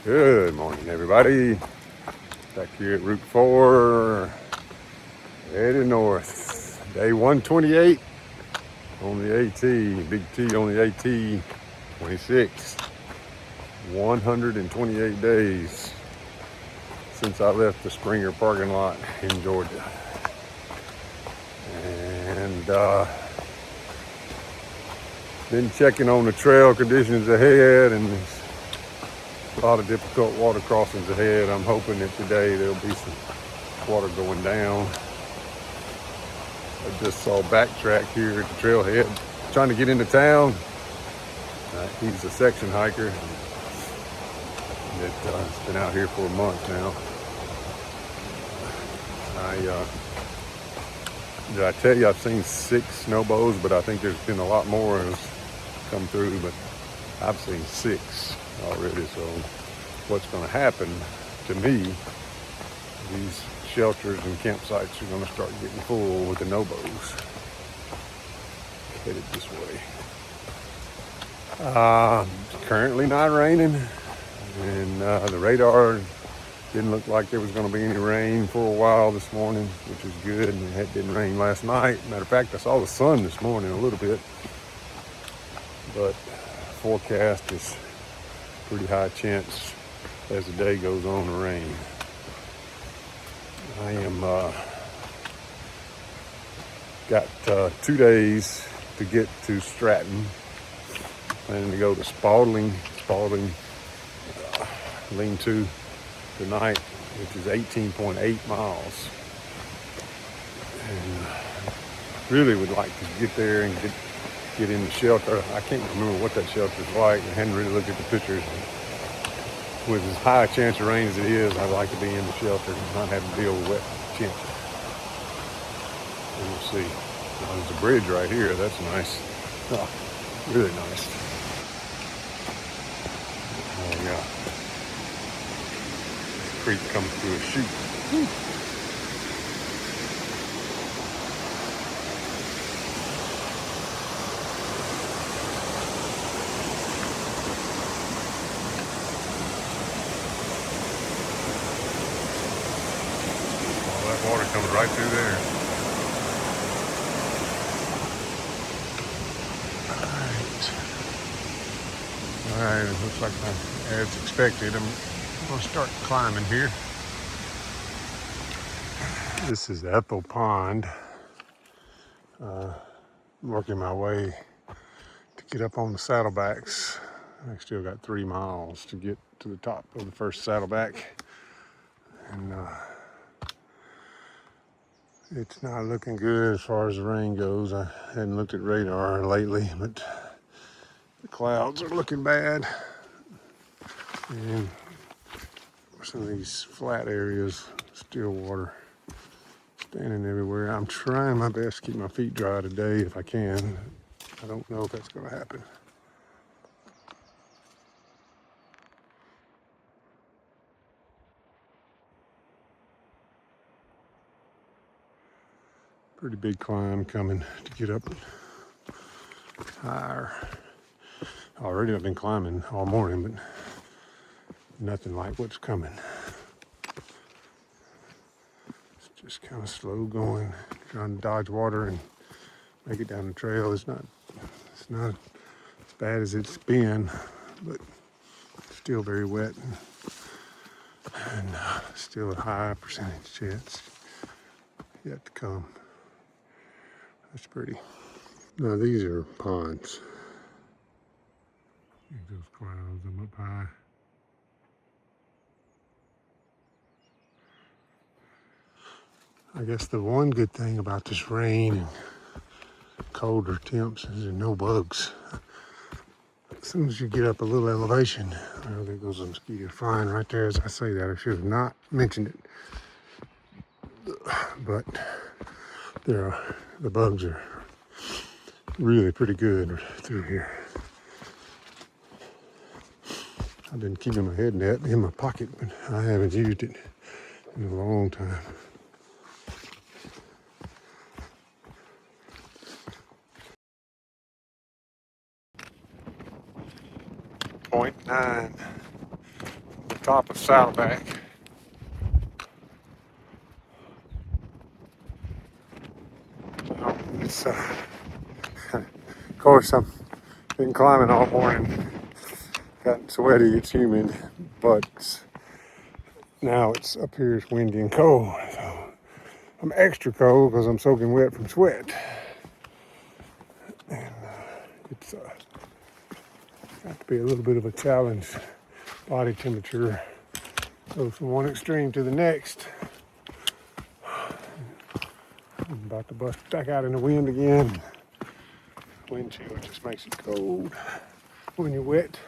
Good morning, everybody. Back here at Route 4, headed north. Day 128 on the AT, Big T on the AT, 26. 128 days since I left the Springer parking lot in Georgia. And been checking on the trail conditions ahead, and there's a lot of difficult water crossings ahead. I'm hoping that today there'll be some water going down. I just saw Backtrack here at the trailhead trying to get into town. He's a section hiker that's been out here for a month now. Did I tell you I've seen 6 snowbows, but I think there's been a lot more that's come through, but I've seen 6 already. So what's going to happen to me, these shelters and campsites are going to start getting full with the no-bows headed this way. It's currently not raining, and the radar didn't look like there was going to be any rain for a while this morning, which is good. And it didn't rain last night. Matter of fact, I saw the sun this morning a little bit, but forecast is pretty high chance as the day goes on to rain. I am got 2 days to get to Stratton. Planning to go to Spaulding Lean-To tonight, which is 18.8 miles. And really would like to get there and get in the shelter. I can't remember what that shelter's like. I hadn't really looked at the pictures. With as high a chance of rain as it is, I'd like to be in the shelter and not have to deal with wet chintz. And we'll see. Well, there's a bridge right here. That's nice. Oh, really nice. Oh yeah. Creek comes through a chute. All that water comes right through there. All right, it looks like as expected, I'm going to start climbing here. This is Ethel Pond. Working my way to get up on the Saddlebacks. I still got 3 miles to get to the top of the first Saddleback. And it's not looking good as far as the rain goes. I hadn't looked at radar lately, but the clouds are looking bad. And some of these flat areas, still water standing everywhere. I'm trying my best to keep my feet dry today if I can. I don't know if that's going to happen. Pretty big climb coming to get up higher. Already I've been climbing all morning, but nothing like what's coming. It's just kind of slow going, trying to dodge water and make it down the trail. It's not as bad as it's been, but still very wet and still a high percentage chance yet to come. That's pretty. Now these are ponds. Those clouds, I'm up high. I guess the one good thing about this rain and colder temps is there are no bugs. As soon as you get up a little elevation, oh, there goes a mosquito flying right there as I say that. I should have not mentioned it. But the bugs are really pretty good through here. I've been keeping my head net in my pocket, but I haven't used it in a long time. .9 top of Saddleback. It's, of course, I've been climbing all morning. Gotten sweaty, it's humid, but now it's up here, it's windy and cold. So I'm extra cold because I'm soaking wet from sweat. And it's got to be a little bit of a challenge. Body temperature goes from one extreme to the next. I'm about to bust back out in the wind again. Wind chill just makes it cold when you're wet.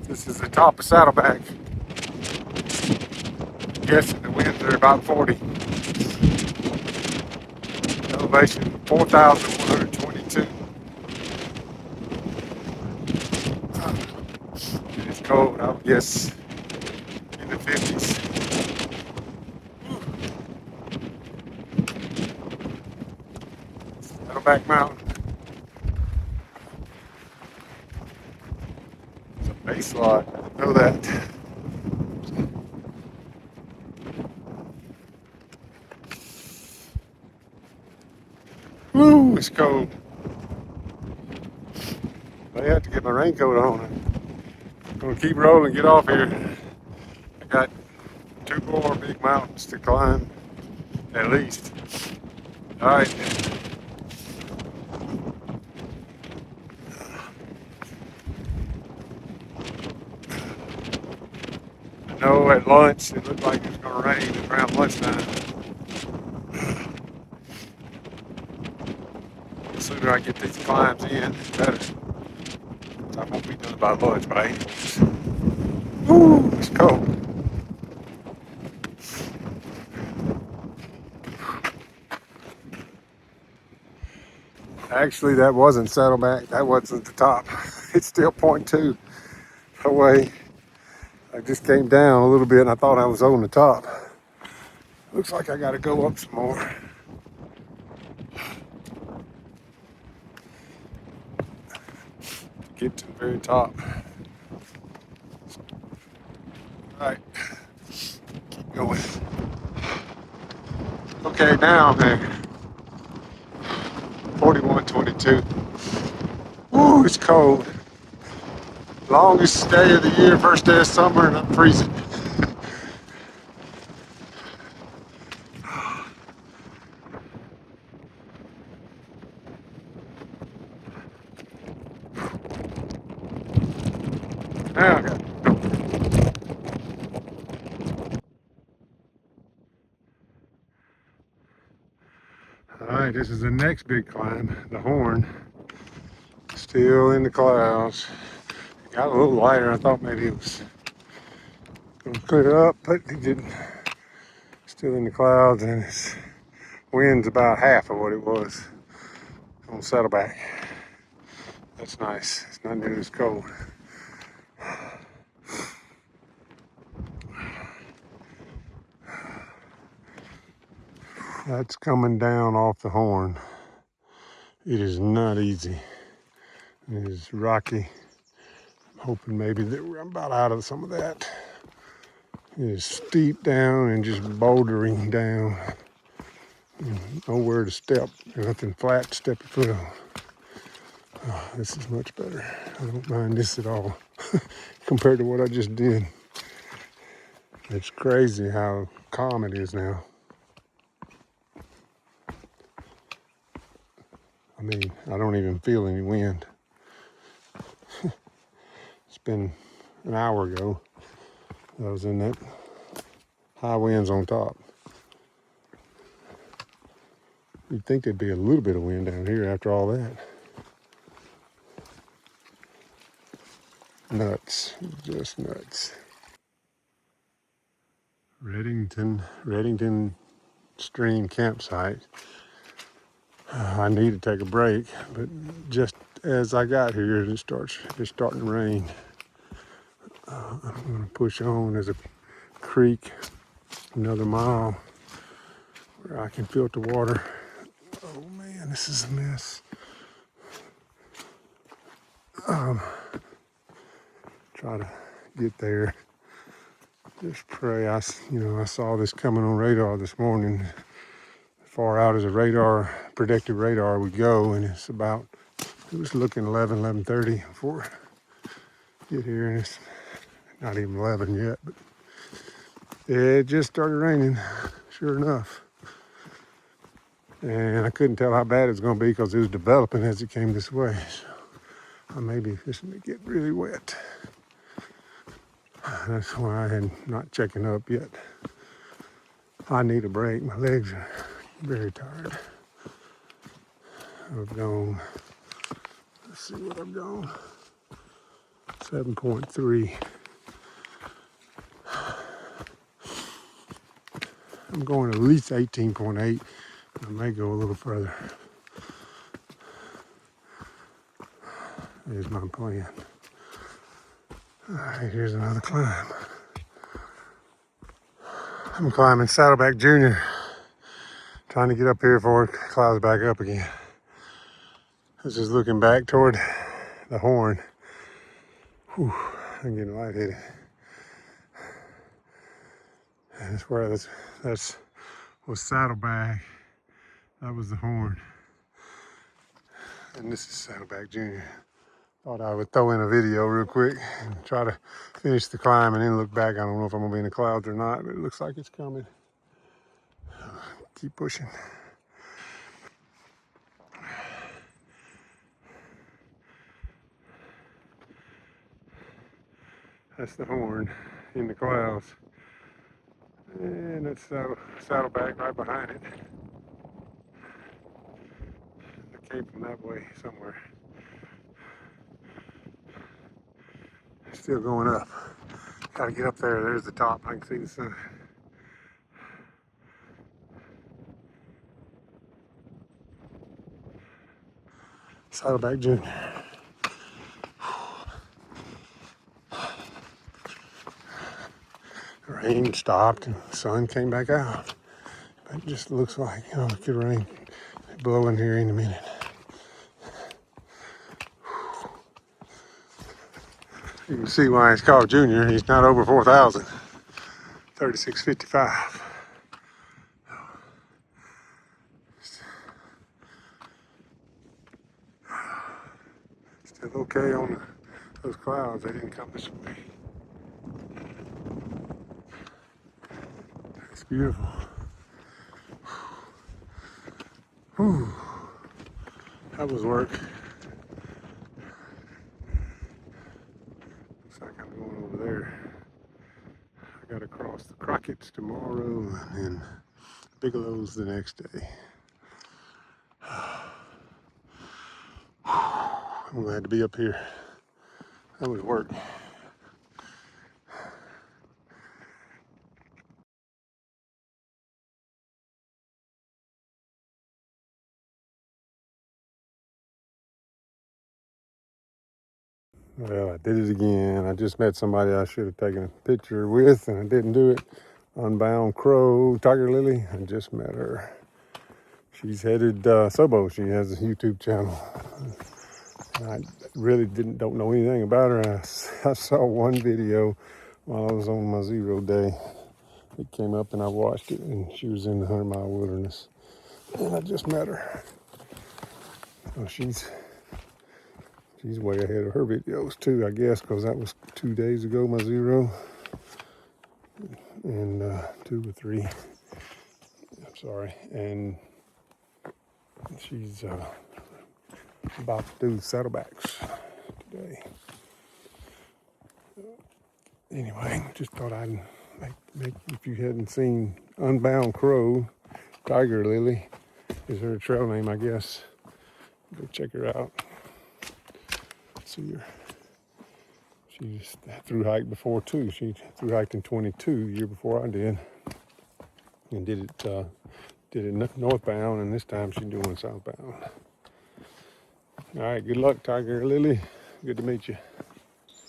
This is the top of Saddleback. I'm guessing the winds are about 40. Elevation 4,122. It's cold, I would guess in the 50s. Saddleback Mountain. It's a base lot, I didn't know that. Woo, it's cold. I have to get my raincoat on. I'm gonna keep rolling, get off here. I got 2 more big mountains to climb, at least. All right. I know at lunch it looked like it was gonna rain around lunchtime. The sooner I get these climbs in, the better. I won't be done by lunch by any means. Woo, it's cold. Actually, that wasn't Saddleback. That wasn't the top. It's still 0.2 away. I just came down a little bit and I thought I was on the top. Looks like I gotta go up some more. Get to the very top. All right, keep going. Okay, now I'm there. 4122. Woo, it's cold. Longest day of the year, first day of summer, and I'm freezing. Now I got to go. All right, this is the next big climb, the Horn. Still in the clouds. It got a little lighter. I thought maybe it was going to clear up, but it didn't. Still in the clouds, and its wind's about half of what it was on Saddleback. That's nice. It's not near as cold. That's coming down off the Horn. It is not easy. It is rocky. I'm hoping maybe that we're about out of some of that. It is steep down and just bouldering down. Nowhere to step. Nothing flat to step your foot on. Oh, this is much better. I don't mind this at all compared to what I just did. It's crazy how calm it is now. I mean, I don't even feel any wind. It's been an hour ago. I was in that high winds on top. You'd think there'd be a little bit of wind down here after all that. Nuts, just nuts. Reddington Stream campsite. I need to take a break, but just as I got here, it's starting to rain. I'm gonna push on. There's a creek, another mile where I can filter water. Oh man, this is a mess. Try to get there. Just pray. I saw this coming on radar this morning. Far out as a radar, predicted radar would go, and it was looking 11:30 before I get here, and it's not even 11 yet, but it just started raining, sure enough. And I couldn't tell how bad it was going to be because it was developing as it came this way. So I may be fishing to get really wet. That's why I had not checking up yet. I need a break. My legs are very tired. I've gone, let's see what I've gone. 7.3. I'm going at least 18.8. I may go a little further. Here's my plan. All right, here's another climb. I'm climbing Saddleback Junior. Trying to get up here before it clouds back up again. I was just looking back toward the horn. Whew, I'm getting lightheaded. And that's where that was Saddleback. That was the horn. And this is Saddleback Junior. Thought I would throw in a video real quick and try to finish the climb and then look back. I don't know if I'm gonna be in the clouds or not, but it looks like it's coming. Keep pushing. That's the horn in the clouds. And that's Saddleback right behind it. It came from that way somewhere. Still going up. Gotta get up there. There's the top. I can see the sun. Saddleback Junior. The rain stopped and the sun came back out. But it just looks like, it could rain. Blow in here in a minute. You can see why it's called Junior. He's not over 4,000. 3655. Still okay on those clouds. They didn't come this way. It's beautiful. Whew. That was work. Looks like I'm going over there. I gotta cross the Crockett's tomorrow and then Bigelow's the next day. I'm glad to be up here. That was work. Well, I did it again. I just met somebody I should have taken a picture with, and I didn't do it. Unbound Crow, Tiger Lily. I just met her. She's headed Sobo. She has a YouTube channel. I really don't know anything about her. I saw one video while I was on my 0 day. It came up and I watched it, and she was in the 100-mile wilderness. And I just met her. So she's way ahead of her videos too, I guess, because that was 2 days ago, my 0. And 2 or 3. I'm sorry. And she's about to do the Saddlebacks today. Anyway, just thought I'd make if you hadn't seen Unbound Crow, Tiger Lily is her trail name, I guess. Go check her out. See her. She's through hiked before too. She through hiked in 22, the year before I did, and did it northbound, and this time she's doing southbound. All right, good luck, Tiger Lily. Good to meet you.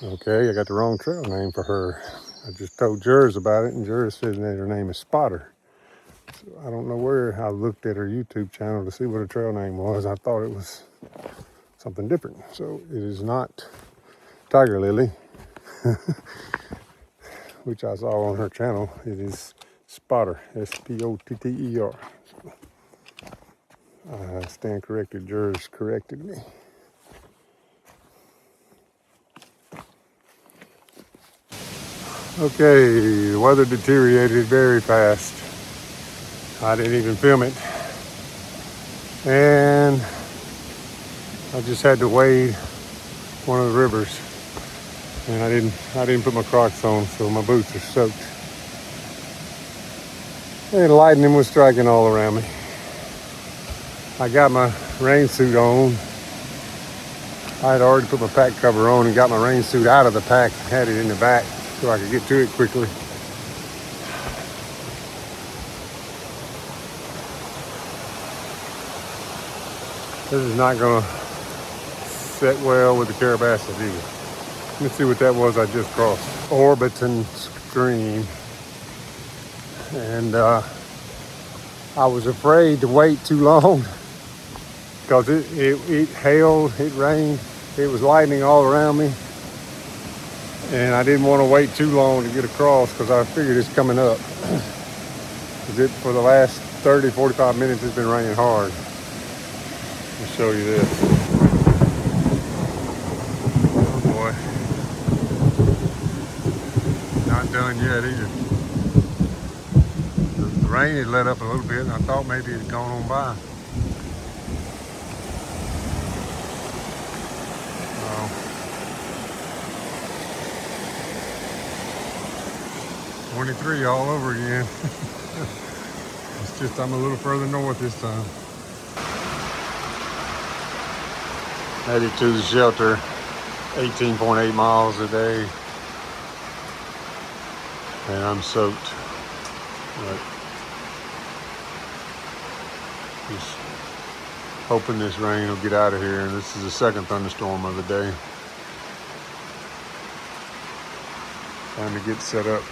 Okay, I got the wrong trail name for her. I just told Jers about it, and Jers said that her name is Spotter. So I don't know where I looked at her YouTube channel to see what her trail name was. I thought it was something different. So it is not Tiger Lily, which I saw on her channel. It is Spotter, S-P-O-T-T-E-R. So I stand corrected. Jers corrected me. Okay, the weather deteriorated very fast. I didn't even film it. And I just had to wade one of the rivers. And I didn't put my Crocs on, so my boots are soaked. And lightning was striking all around me. I got my rain suit on. I had already put my pack cover on and got my rain suit out of the pack, had it in the back so I could get to it quickly. This is not gonna set well with the Carabasset either. Let's see what that was I just crossed. Orbiton Stream. And I was afraid to wait too long because it hailed, it rained, it was lightning all around me. And I didn't want to wait too long to get across because I figured it's coming up. For the last 30, 45 minutes, it's been raining hard. Let me show you this. Oh boy. Not done yet either. The rain had let up a little bit and I thought maybe it had gone on by. 23 all over again. It's just I'm a little further north this time. Headed to the shelter, 18.8 miles a day. And I'm soaked. But just hoping this rain will get out of here. And this is the second thunderstorm of the day. Time to get set up.